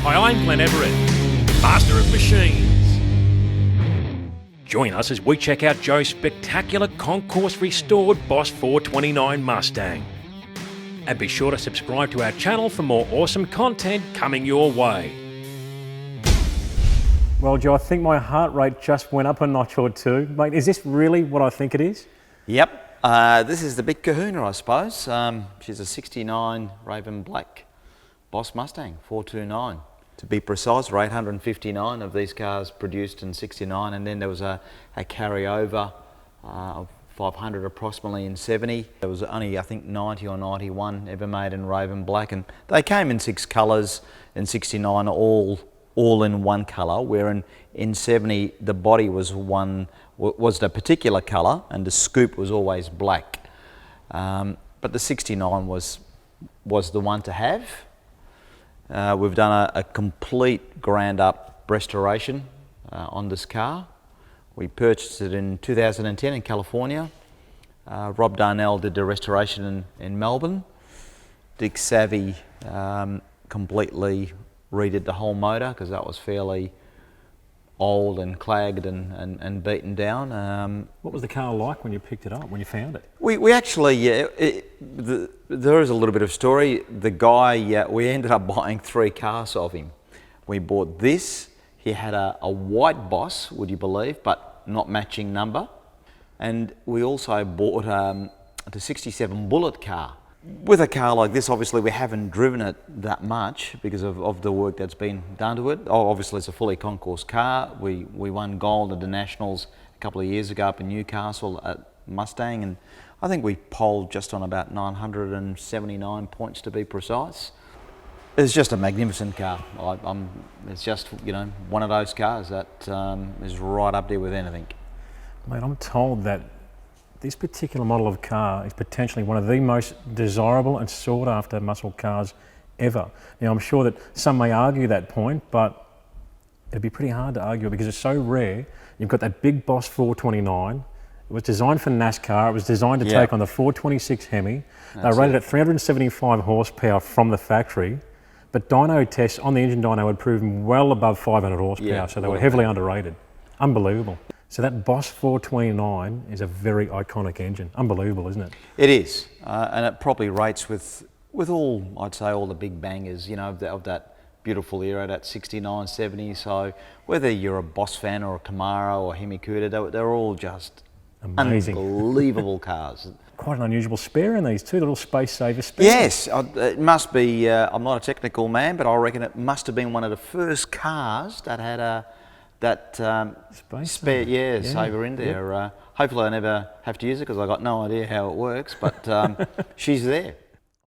Hi, I'm Glenn Everitt, Master of Machines. Join us as we check out Joe's spectacular concourse restored Boss 429 Mustang. And be sure to subscribe to our channel for more awesome content coming your way. Well, Joe, I think my heart rate just went up a notch or two. Mate, is this really what I think it is? Yep, this is the big kahuna, I suppose. She's a 69 Raven Black Boss Mustang 429. To be precise, there were 859 of these cars produced in 69, and then there was a carryover of 500 approximately in 70. There was only, I think, 90 or 91 ever made in Raven Black, and they came in 6 colours in 69, all in one colour, where in 70 the body was the particular colour and the scoop was always black. But the 69 was the one to have. We've done a complete ground-up restoration on this car. We purchased it in 2010 in California. Rob Darnell did the restoration in Melbourne. Dick Savvy completely redid the whole motor because that was fairly old and clagged and beaten down. What was the car like when you picked it up, when you found it? We actually, there is a little bit of story. The guy, we ended up buying 3 cars of him. We bought this. He had a white Boss, would you believe, but not matching number. And we also bought the 67 Bullet car. With a car like this, obviously we haven't driven it that much because of the work that's been done to it. Oh, obviously it's a fully concourse car. We won gold at the Nationals a couple of years ago up in Newcastle at Mustang, and I think we polled just on about 979 points to be precise. It's just a magnificent car. It's just, you know, one of those cars that is right up there with anything. Mate, I'm told that this particular model of car is potentially one of the most desirable and sought after muscle cars ever. Now, I'm sure that some may argue that point, but it'd be pretty hard to argue it because it's so rare. You've got that big Boss 429. It was designed for NASCAR. It was designed to take on the 426 Hemi. They rated at 375 horsepower from the factory, but dyno tests on the engine dyno had proven well above 500 horsepower, so they were heavily underrated. Unbelievable. So that Boss 429 is a very iconic engine. Unbelievable, isn't it? It is, and it probably rates with all, I'd say, all the big bangers, you know, of that beautiful era, that 69, 70. So whether you're a Boss fan or a Camaro or Hemi Cuda, they're all just amazing, unbelievable cars. Quite an unusual spare in these too, the little space saver spare. Yes, it must be, I'm not a technical man, but I reckon it must have been one of the first cars that had that space spare saver in there. Hopefully I never have to use it because I got no idea how it works, but she's there.